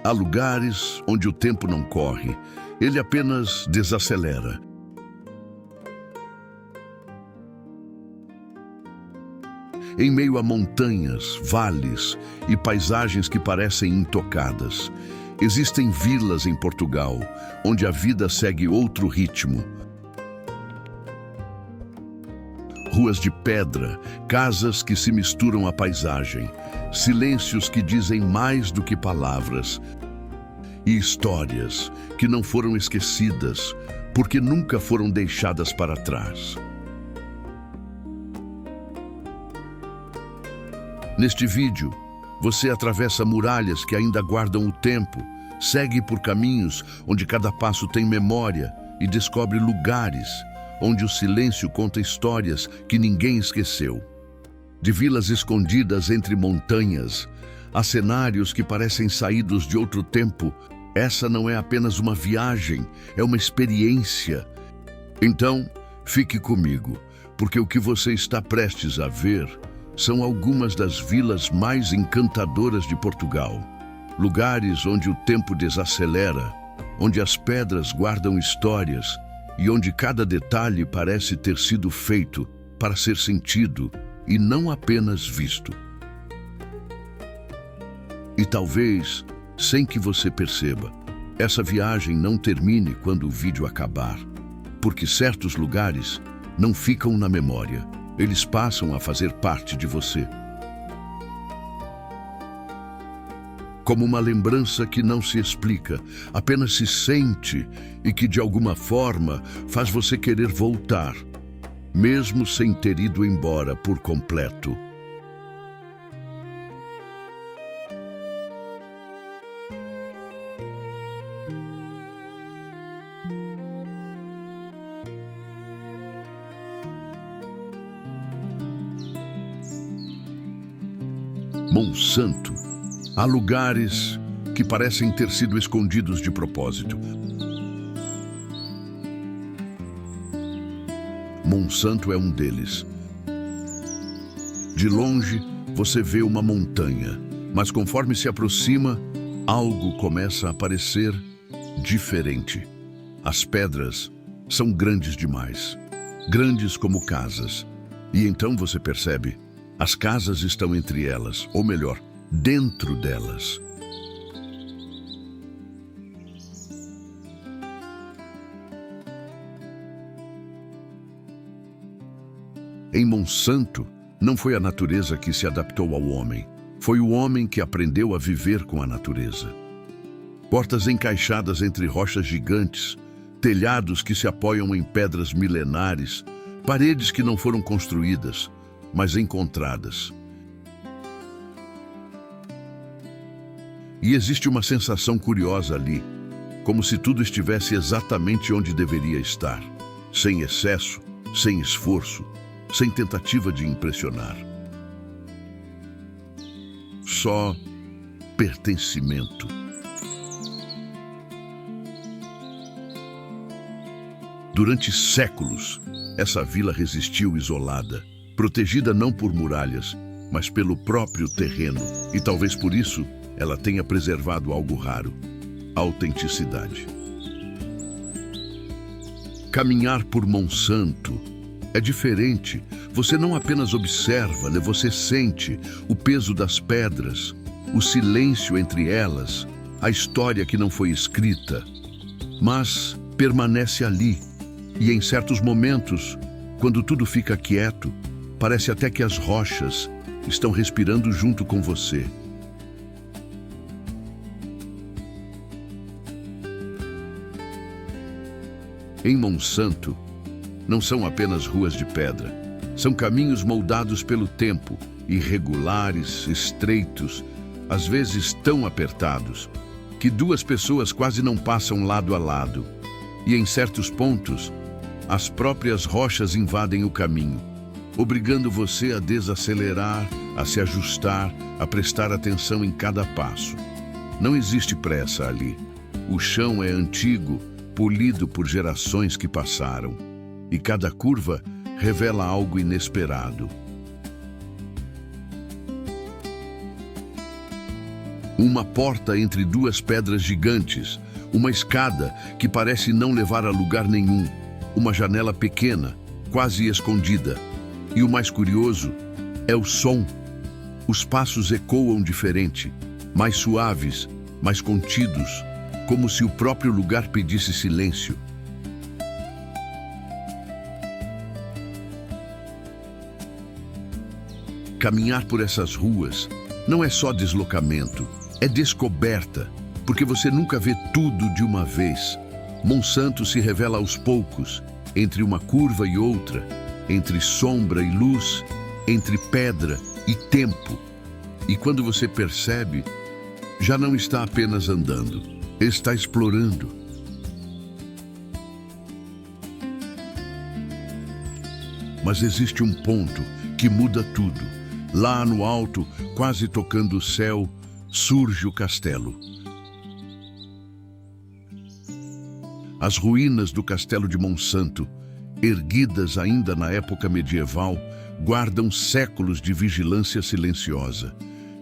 Há lugares onde o tempo não corre, ele apenas desacelera. Em meio a montanhas, vales e paisagens que parecem intocadas, existem vilas em Portugal, onde a vida segue outro ritmo. Ruas de pedra, casas que se misturam à paisagem, silêncios que dizem mais do que palavras, e histórias que não foram esquecidas, porque nunca foram deixadas para trás. Neste vídeo, você atravessa muralhas que ainda guardam o tempo, segue por caminhos onde cada passo tem memória e descobre lugares onde o silêncio conta histórias que ninguém esqueceu. De vilas escondidas entre montanhas, a cenários que parecem saídos de outro tempo, essa não é apenas uma viagem, é uma experiência. Então, fique comigo, porque o que você está prestes a ver são algumas das vilas mais encantadoras de Portugal. Lugares onde o tempo desacelera, onde as pedras guardam histórias e onde cada detalhe parece ter sido feito para ser sentido e não apenas visto. E talvez, sem que você perceba, essa viagem não termine quando o vídeo acabar, porque certos lugares não ficam na memória, eles passam a fazer parte de você. Como uma lembrança que não se explica, apenas se sente e que de alguma forma faz você querer voltar, mesmo sem ter ido embora por completo. Monsanto. Há lugares que parecem ter sido escondidos de propósito. Monsanto é um deles. De longe, você vê uma montanha, mas conforme se aproxima, algo começa a aparecer diferente. As pedras são grandes demais, grandes como casas. E então você percebe, as casas estão entre elas, ou melhor, dentro delas. Em Monsanto, não foi a natureza que se adaptou ao homem, foi o homem que aprendeu a viver com a natureza. Portas encaixadas entre rochas gigantes, telhados que se apoiam em pedras milenares, paredes que não foram construídas, mas encontradas. E existe uma sensação curiosa ali, como se tudo estivesse exatamente onde deveria estar, sem excesso, sem esforço, sem tentativa de impressionar. Só pertencimento. Durante séculos, essa vila resistiu isolada, protegida não por muralhas, mas pelo próprio terreno, e talvez por isso ela tenha preservado algo raro: a autenticidade. Caminhar por Monsanto é diferente. Você não apenas observa, né? Você sente o peso das pedras, o silêncio entre elas, a história que não foi escrita, mas permanece ali. E em certos momentos, quando tudo fica quieto, parece até que as rochas estão respirando junto com você. Em Monsanto, não são apenas ruas de pedra, são caminhos moldados pelo tempo, irregulares, estreitos, às vezes tão apertados, que duas pessoas quase não passam lado a lado. E em certos pontos, as próprias rochas invadem o caminho, obrigando você a desacelerar, a se ajustar, a prestar atenção em cada passo. Não existe pressa ali. O chão é antigo, polido por gerações que passaram, e cada curva revela algo inesperado. Uma porta entre duas pedras gigantes, uma escada que parece não levar a lugar nenhum, uma janela pequena, quase escondida. E o mais curioso é o som. Os passos ecoam diferente, mais suaves, mais contidos, como se o próprio lugar pedisse silêncio. Caminhar por essas ruas não é só deslocamento, é descoberta, porque você nunca vê tudo de uma vez. Monsanto se revela aos poucos, entre uma curva e outra, entre sombra e luz, entre pedra e tempo. E quando você percebe, já não está apenas andando, está explorando. Mas existe um ponto que muda tudo. Lá no alto, quase tocando o céu, surge o castelo. As ruínas do castelo de Monsanto, erguidas ainda na época medieval, guardam séculos de vigilância silenciosa.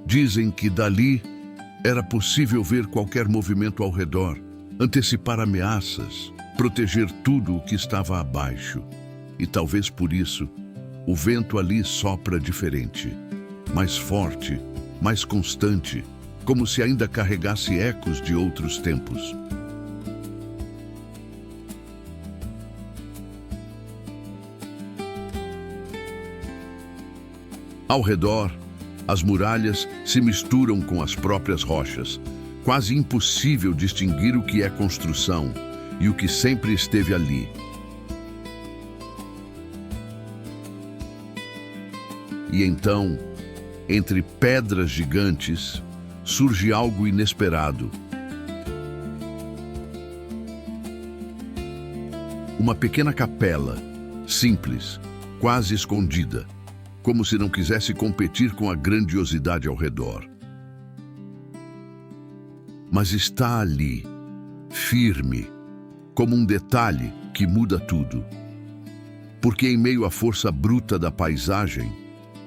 Dizem que dali era possível ver qualquer movimento ao redor, antecipar ameaças, proteger tudo o que estava abaixo. E talvez por isso, o vento ali sopra diferente, mais forte, mais constante, como se ainda carregasse ecos de outros tempos. Ao redor, as muralhas se misturam com as próprias rochas. Quase impossível distinguir o que é construção e o que sempre esteve ali. E então, entre pedras gigantes, surge algo inesperado. Uma pequena capela, simples, quase escondida, como se não quisesse competir com a grandiosidade ao redor. Mas está ali, firme, como um detalhe que muda tudo. Porque em meio à força bruta da paisagem,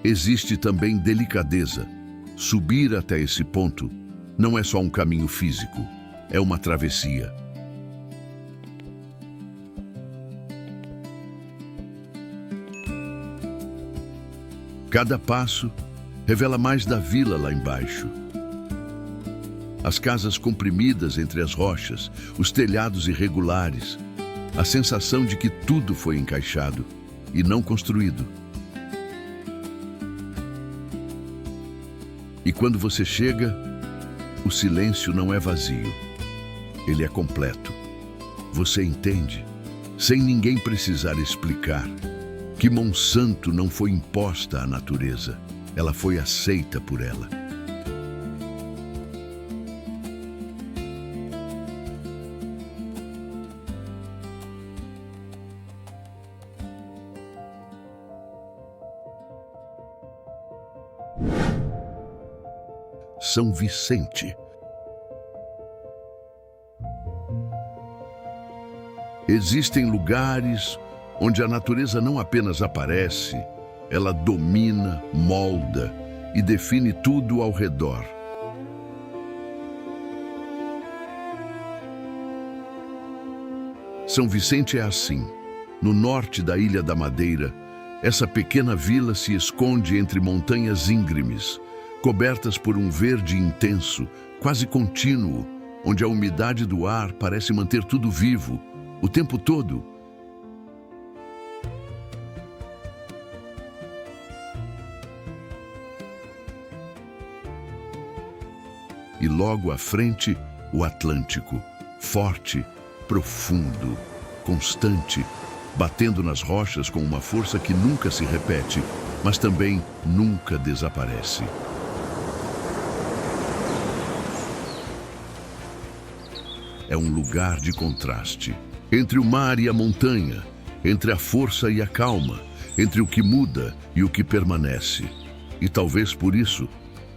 existe também delicadeza. Subir até esse ponto não é só um caminho físico, é uma travessia. Cada passo revela mais da vila lá embaixo. As casas comprimidas entre as rochas, os telhados irregulares, a sensação de que tudo foi encaixado e não construído. E quando você chega, o silêncio não é vazio, ele é completo. Você entende, sem ninguém precisar explicar, que Monsanto não foi imposta à natureza, ela foi aceita por ela. São Vicente. Existem lugares onde a natureza não apenas aparece, ela domina, molda e define tudo ao redor. São Vicente é assim. No norte da Ilha da Madeira, essa pequena vila se esconde entre montanhas íngremes, cobertas por um verde intenso, quase contínuo, onde a umidade do ar parece manter tudo vivo, o tempo todo. E logo à frente, o Atlântico, forte, profundo, constante, batendo nas rochas com uma força que nunca se repete, mas também nunca desaparece. É um lugar de contraste, entre o mar e a montanha, entre a força e a calma, entre o que muda e o que permanece. E talvez por isso,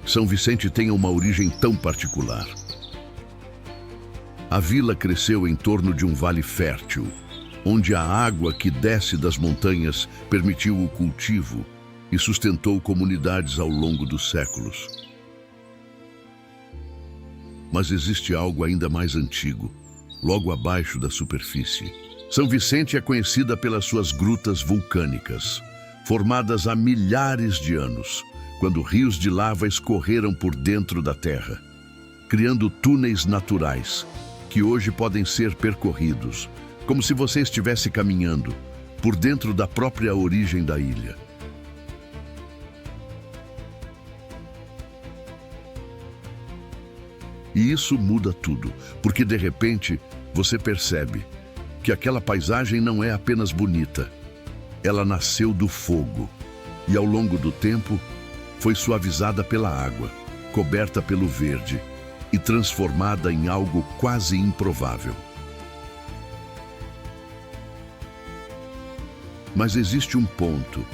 São Vicente tenha uma origem tão particular. A vila cresceu em torno de um vale fértil, onde a água que desce das montanhas permitiu o cultivo e sustentou comunidades ao longo dos séculos. Mas existe algo ainda mais antigo, logo abaixo da superfície. São Vicente é conhecida pelas suas grutas vulcânicas, formadas há milhares de anos, quando rios de lava escorreram por dentro da terra, criando túneis naturais, que hoje podem ser percorridos, como se você estivesse caminhando por dentro da própria origem da ilha. E isso muda tudo, porque de repente você percebe que aquela paisagem não é apenas bonita. Ela nasceu do fogo e ao longo do tempo foi suavizada pela água, coberta pelo verde e transformada em algo quase improvável. Mas existe um ponto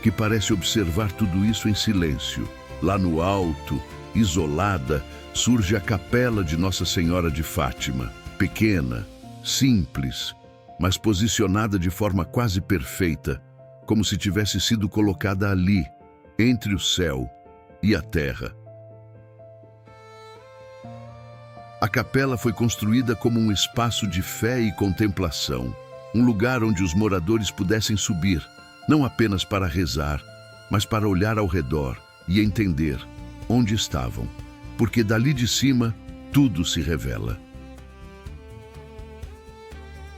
que parece observar tudo isso em silêncio. Lá no alto, isolada, surge a capela de Nossa Senhora de Fátima, pequena, simples, mas posicionada de forma quase perfeita, como se tivesse sido colocada ali, entre o céu e a terra. A capela foi construída como um espaço de fé e contemplação, um lugar onde os moradores pudessem subir, não apenas para rezar, mas para olhar ao redor e entender onde estavam, porque dali de cima tudo se revela.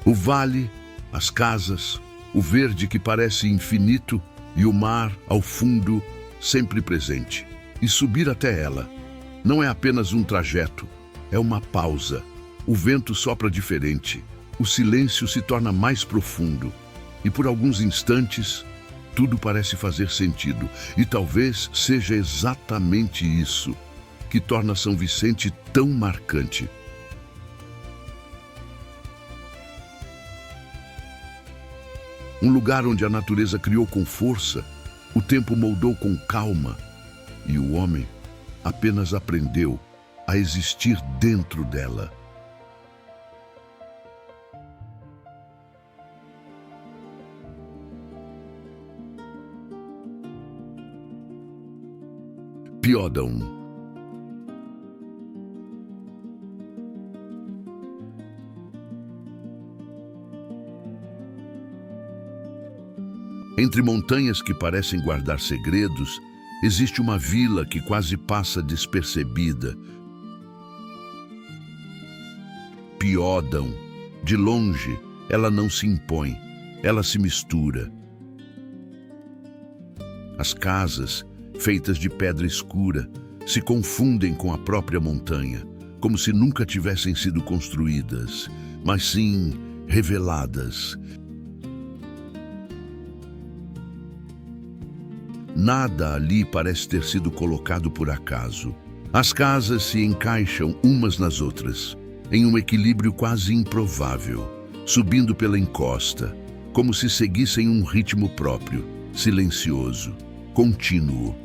O vale, as casas, o verde que parece infinito e o mar ao fundo sempre presente. E subir até ela não é apenas um trajeto, é uma pausa. O vento sopra diferente, o silêncio se torna mais profundo e por alguns instantes tudo parece fazer sentido. E talvez seja exatamente isso que torna São Vicente tão marcante. Um lugar onde a natureza criou com força, o tempo moldou com calma e o homem apenas aprendeu a existir dentro dela. Piódão. Entre montanhas que parecem guardar segredos, existe uma vila que quase passa despercebida. Piódão. De longe, ela não se impõe, ela se mistura. As casas, feitas de pedra escura, se confundem com a própria montanha, como se nunca tivessem sido construídas, mas sim reveladas. Nada ali parece ter sido colocado por acaso. As casas se encaixam umas nas outras, em um equilíbrio quase improvável, subindo pela encosta, como se seguissem um ritmo próprio, silencioso, contínuo.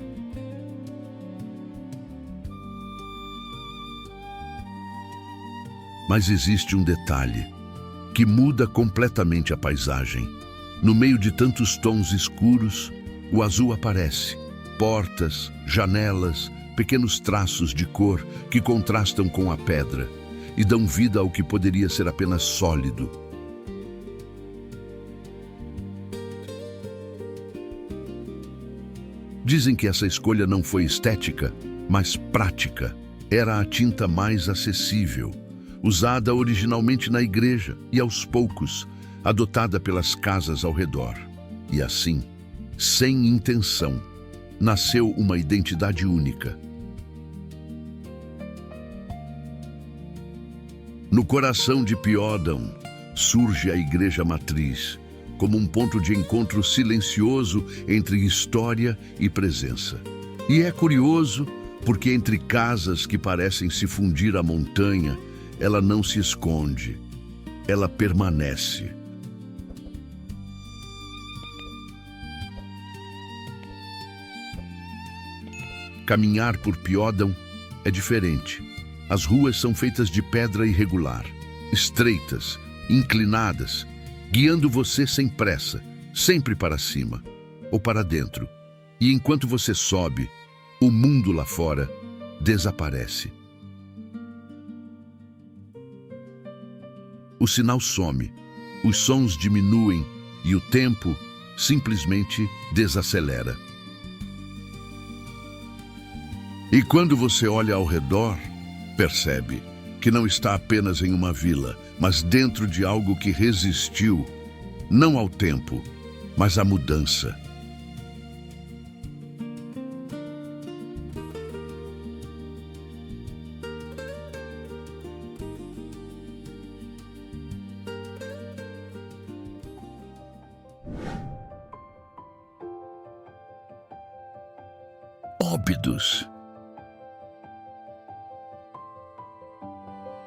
Mas existe um detalhe que muda completamente a paisagem. No meio de tantos tons escuros, o azul aparece. Portas, janelas, pequenos traços de cor que contrastam com a pedra e dão vida ao que poderia ser apenas sólido. Dizem que essa escolha não foi estética, mas prática. Era a tinta mais acessível, usada originalmente na igreja e, aos poucos, adotada pelas casas ao redor. E assim, sem intenção, nasceu uma identidade única. No coração de Piódão surge a Igreja Matriz, como um ponto de encontro silencioso entre história e presença. E é curioso porque entre casas que parecem se fundir à montanha, ela não se esconde, ela permanece. Caminhar por Piódão é diferente. As ruas são feitas de pedra irregular, estreitas, inclinadas, guiando você sem pressa, sempre para cima ou para dentro. E enquanto você sobe, o mundo lá fora desaparece. o sinal some, os sons diminuem e o tempo simplesmente desacelera. E quando você olha ao redor, percebe que não está apenas em uma vila, mas dentro de algo que resistiu, não ao tempo, mas à mudança. Óbidos.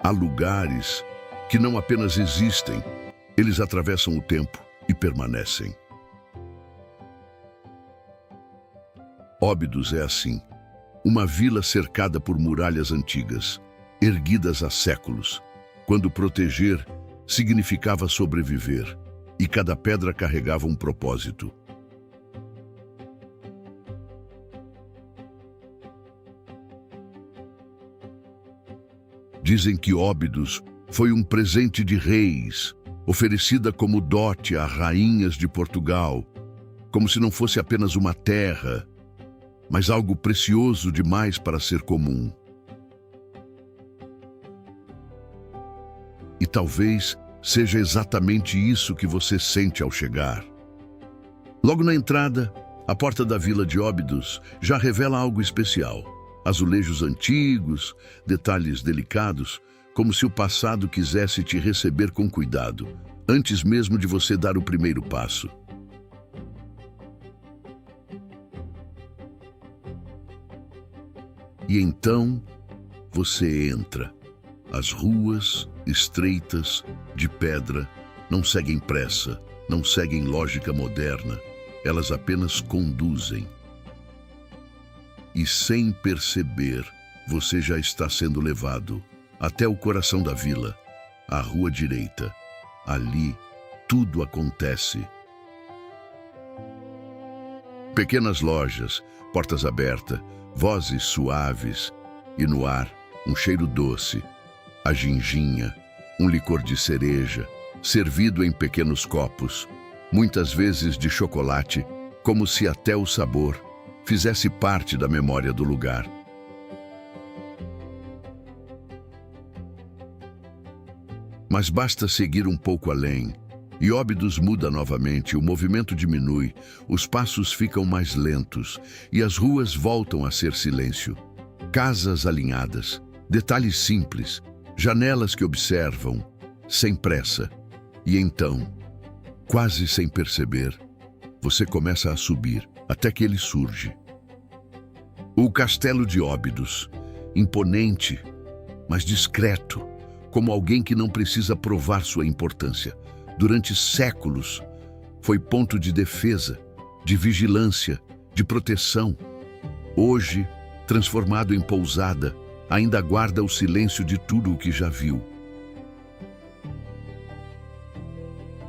Há lugares que não apenas existem, eles atravessam o tempo e permanecem. Óbidos é assim, uma vila cercada por muralhas antigas, erguidas há séculos, quando proteger significava sobreviver, e cada pedra carregava um propósito. Dizem que Óbidos foi um presente de reis, oferecida como dote a rainhas de Portugal, como se não fosse apenas uma terra, mas algo precioso demais para ser comum. E talvez seja exatamente isso que você sente ao chegar. Logo na entrada, a porta da vila de Óbidos já revela algo especial. Azulejos antigos, detalhes delicados, como se o passado quisesse te receber com cuidado, antes mesmo de você dar o primeiro passo. E então, você entra. As ruas, estreitas, de pedra, não seguem pressa, não seguem lógica moderna, elas apenas conduzem. E sem perceber, você já está sendo levado até o coração da vila, a rua direita. Ali, tudo acontece. Pequenas lojas, portas abertas, vozes suaves e no ar, um cheiro doce. A ginginha, um licor de cereja, servido em pequenos copos, muitas vezes de chocolate, como se até o sabor fizesse parte da memória do lugar. Mas basta seguir um pouco além, e Óbidos muda novamente, o movimento diminui, os passos ficam mais lentos, e as ruas voltam a ser silêncio. Casas alinhadas, detalhes simples, janelas que observam, sem pressa. E então, quase sem perceber, você começa a subir, até que ele surge. O castelo de Óbidos, imponente, mas discreto, como alguém que não precisa provar sua importância. Durante séculos, foi ponto de defesa, de vigilância, de proteção. Hoje, transformado em pousada, ainda guarda o silêncio de tudo o que já viu.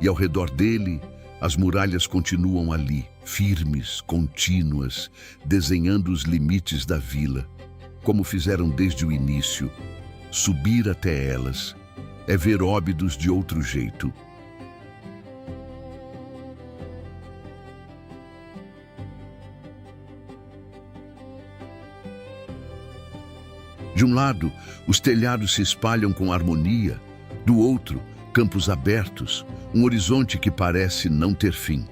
E ao redor dele, as muralhas continuam ali, firmes, contínuas, desenhando os limites da vila, como fizeram desde o início. Subir até elas é ver Óbidos de outro jeito. De um lado, os telhados se espalham com harmonia, do outro, campos abertos, um horizonte que parece não ter fim.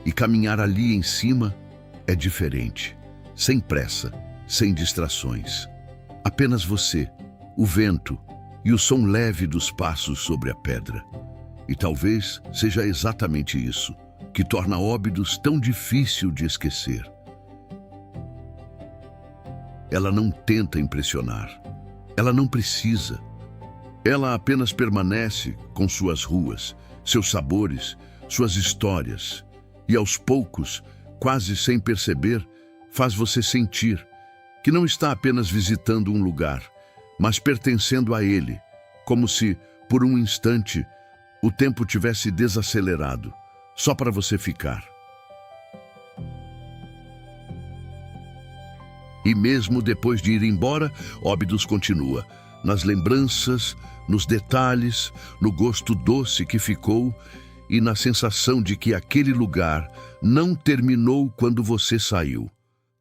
E caminhar ali em cima é diferente, sem pressa, sem distrações. Apenas você, o vento e o som leve dos passos sobre a pedra. E talvez seja exatamente isso que torna Óbidos tão difícil de esquecer. Ela não tenta impressionar, ela não precisa. Ela apenas permanece com suas ruas, seus sabores, suas histórias. E aos poucos, quase sem perceber, faz você sentir que não está apenas visitando um lugar, mas pertencendo a ele, como se, por um instante, o tempo tivesse desacelerado, só para você ficar. E mesmo depois de ir embora, Óbidos continua. nas lembranças, nos detalhes, no gosto doce que ficou e na sensação de que aquele lugar não terminou quando você saiu.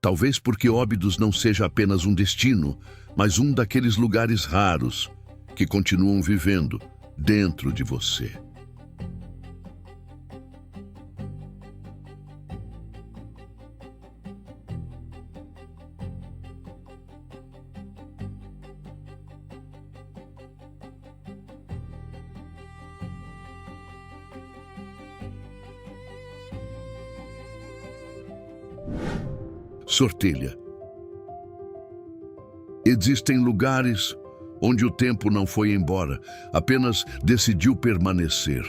Talvez porque Óbidos não seja apenas um destino, mas um daqueles lugares raros que continuam vivendo dentro de você. Sortelha. Existem lugares onde o tempo não foi embora, apenas decidiu permanecer.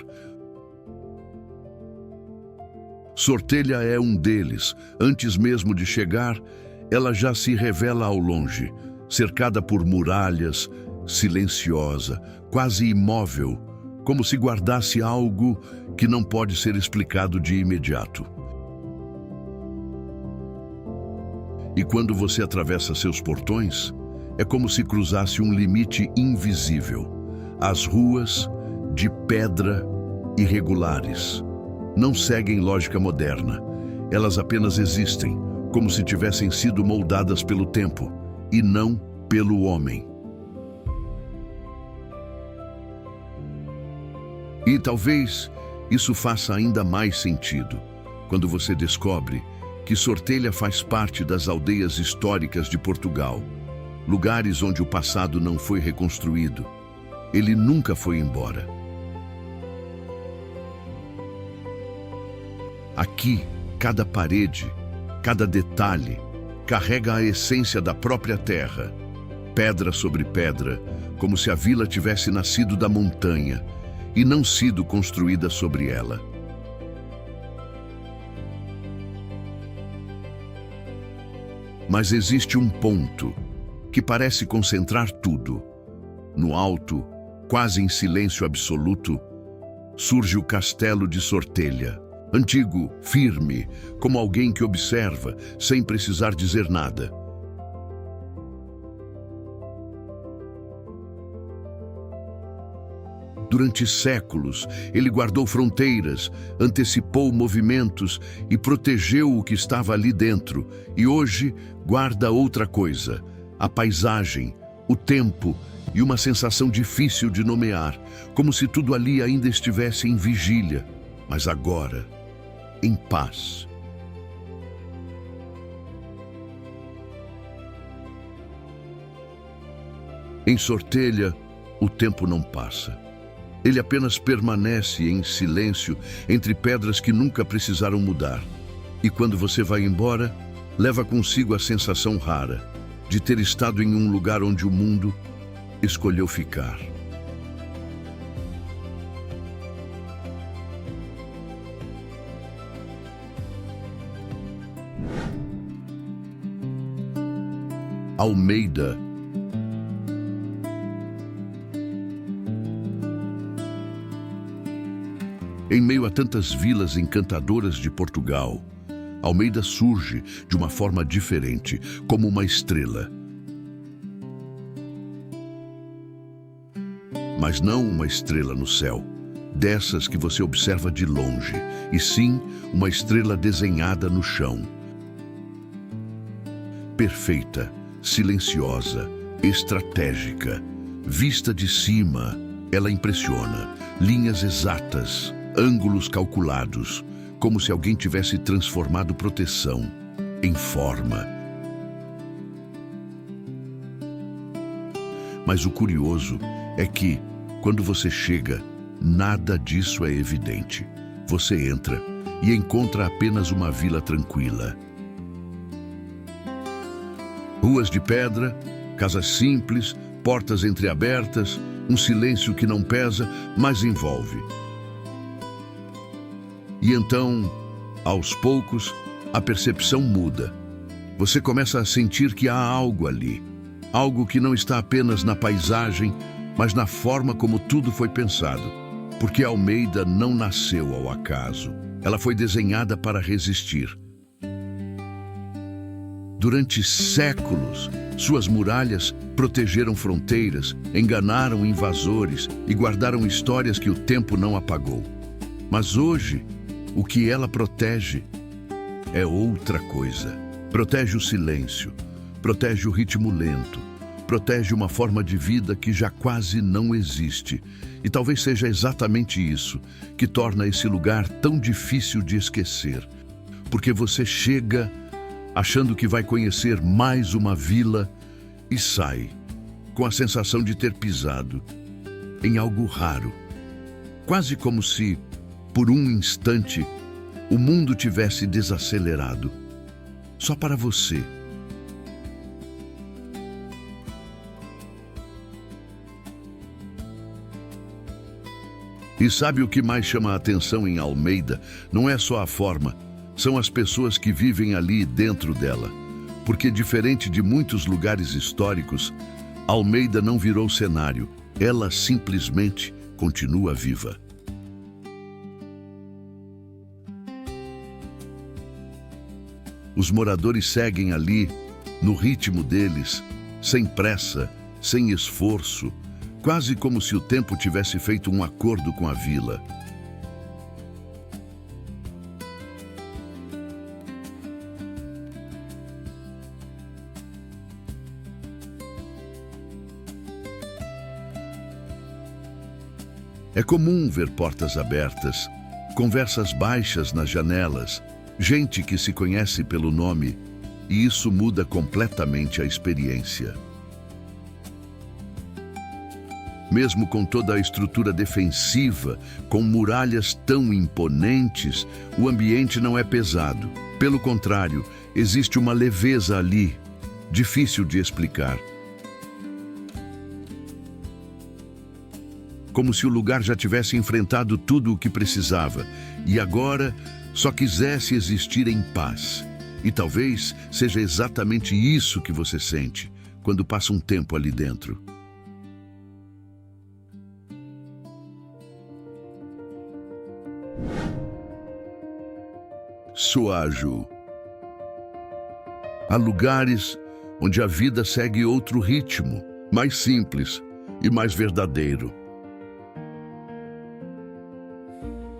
Sortelha é um deles. Antes mesmo de chegar, ela já se revela ao longe, cercada por muralhas, silenciosa, quase imóvel, como se guardasse algo que não pode ser explicado de imediato. E quando você atravessa seus portões, é como se cruzasse um limite invisível. As ruas, de pedra, irregulares, não seguem lógica moderna. Elas apenas existem, como se tivessem sido moldadas pelo tempo, e não pelo homem. E talvez isso faça ainda mais sentido quando você descobre que Sortelha faz parte das aldeias históricas de Portugal, lugares onde o passado não foi reconstruído. Ele nunca foi embora. Aqui, cada parede, cada detalhe, carrega a essência da própria terra, pedra sobre pedra, como se a vila tivesse nascido da montanha e não sido construída sobre ela. Mas existe um ponto que parece concentrar tudo. No alto, quase em silêncio absoluto, surge o castelo de Sortelha. Antigo, firme, como alguém que observa, sem precisar dizer nada. Durante séculos, ele guardou fronteiras, antecipou movimentos e protegeu o que estava ali dentro. E hoje guarda outra coisa: a paisagem, o tempo e uma sensação difícil de nomear, como se tudo ali ainda estivesse em vigília, mas agora, em paz. Em Sortelha, o tempo não passa. Ele apenas permanece em silêncio entre pedras que nunca precisaram mudar. E quando você vai embora, leva consigo a sensação rara de ter estado em um lugar onde o mundo escolheu ficar. Almeida. Em meio a tantas vilas encantadoras de Portugal, Almeida surge de uma forma diferente, como uma estrela. Mas não uma estrela no céu, dessas que você observa de longe, e sim uma estrela desenhada no chão. Perfeita, silenciosa, estratégica. Vista de cima, ela impressiona. Linhas exatas, ângulos calculados, como se alguém tivesse transformado proteção em forma. Mas o curioso é que, quando você chega, nada disso é evidente. Você entra e encontra apenas uma vila tranquila. Ruas de pedra, casas simples, portas entreabertas, um silêncio que não pesa, mas envolve. E então, aos poucos, a percepção muda. Você começa a sentir que há algo ali. Algo que não está apenas na paisagem, mas na forma como tudo foi pensado. Porque Almeida não nasceu ao acaso. Ela foi desenhada para resistir. Durante séculos, Suas muralhas protegeram fronteiras, enganaram invasores e guardaram histórias que o tempo não apagou. Mas hoje, o que ela protege é outra coisa. Protege o silêncio, protege o ritmo lento, protege uma forma de vida que já quase não existe. E talvez seja exatamente isso que torna esse lugar tão difícil de esquecer. Porque você chega achando que vai conhecer mais uma vila e sai com a sensação de ter pisado em algo raro. Quase como se, por um instante, o mundo tivesse desacelerado. Só para você. E sabe o que mais chama a atenção em Almeida? Não é só a forma, são as pessoas que vivem ali dentro dela. Porque, diferente de muitos lugares históricos, Almeida não virou cenário, ela simplesmente continua viva. Os moradores seguem ali, no ritmo deles, sem pressa, sem esforço, quase como se o tempo tivesse feito um acordo com a vila. É comum ver portas abertas, conversas baixas nas janelas, gente que se conhece pelo nome, e isso muda completamente a experiência. Mesmo com toda a estrutura defensiva, com muralhas tão imponentes, o ambiente não é pesado. Pelo contrário, existe uma leveza ali, difícil de explicar. Como se o lugar já tivesse enfrentado tudo o que precisava, e agora só quisesse existir em paz. E talvez seja exatamente isso que você sente quando passa um tempo ali dentro. Soajo. Há lugares onde a vida segue outro ritmo, mais simples e mais verdadeiro.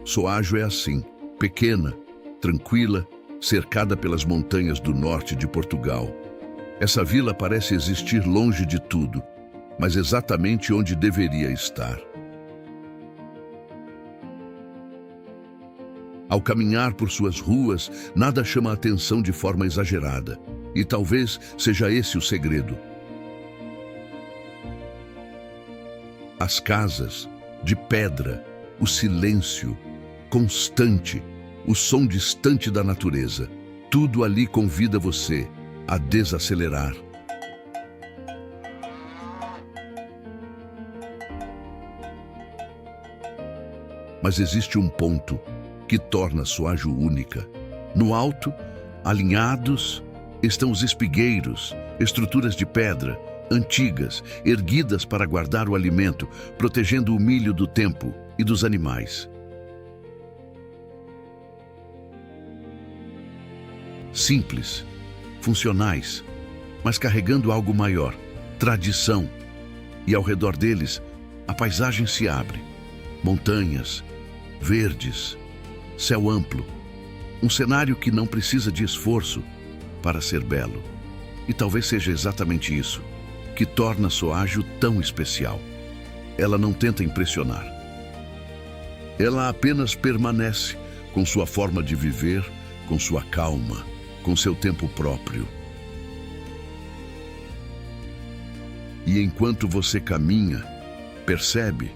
Soajo é assim, pequena, tranquila, cercada pelas montanhas do norte de Portugal. Essa vila parece existir longe de tudo, mas exatamente onde deveria estar. Ao caminhar por suas ruas, nada chama a atenção de forma exagerada. E talvez seja esse o segredo. As casas, de pedra, o silêncio constante, o som distante da natureza, tudo ali convida você a desacelerar. Mas existe um ponto que torna Soajo única. No alto, alinhados, estão os espigueiros, estruturas de pedra, antigas, erguidas para guardar o alimento, protegendo o milho do tempo e dos animais. Simples, funcionais, mas carregando algo maior, tradição. E ao redor deles, a paisagem se abre. Montanhas, verdes, céu amplo. Um cenário que não precisa de esforço para ser belo. E talvez seja exatamente isso que torna Soajo tão especial. Ela não tenta impressionar. Ela apenas permanece com sua forma de viver, com sua calma, com seu tempo próprio. E enquanto você caminha, percebe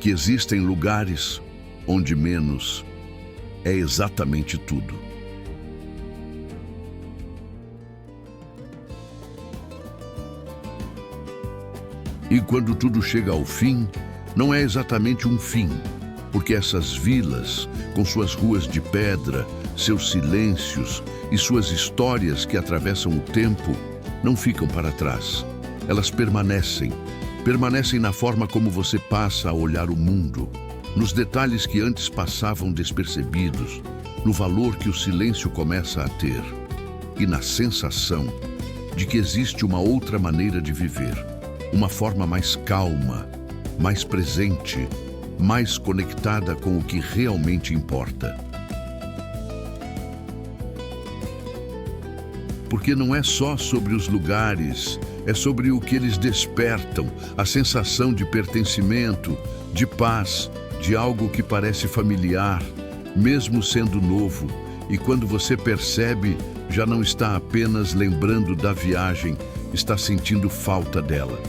que existem lugares onde menos é exatamente tudo. E quando tudo chega ao fim, não é exatamente um fim, porque essas vilas, com suas ruas de pedra, seus silêncios e suas histórias que atravessam o tempo, não ficam para trás. Elas permanecem na forma como você passa a olhar o mundo, nos detalhes que antes passavam despercebidos, no valor que o silêncio começa a ter e na sensação de que existe uma outra maneira de viver, uma forma mais calma, mais presente, mais conectada com o que realmente importa. Porque não é só sobre os lugares, é sobre o que eles despertam, a sensação de pertencimento, de paz, de algo que parece familiar, mesmo sendo novo, e quando você percebe, já não está apenas lembrando da viagem, está sentindo falta dela.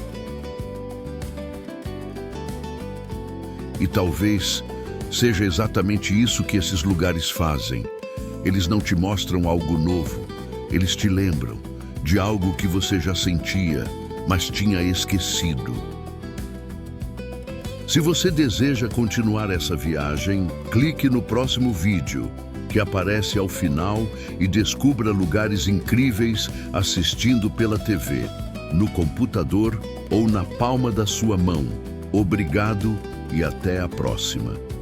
E talvez seja exatamente isso que esses lugares fazem. Eles não te mostram algo novo, eles te lembram de algo que você já sentia, mas tinha esquecido. Se você deseja continuar essa viagem, clique no próximo vídeo que aparece ao final e descubra lugares incríveis assistindo pela TV, no computador ou na palma da sua mão. Obrigado e até a próxima.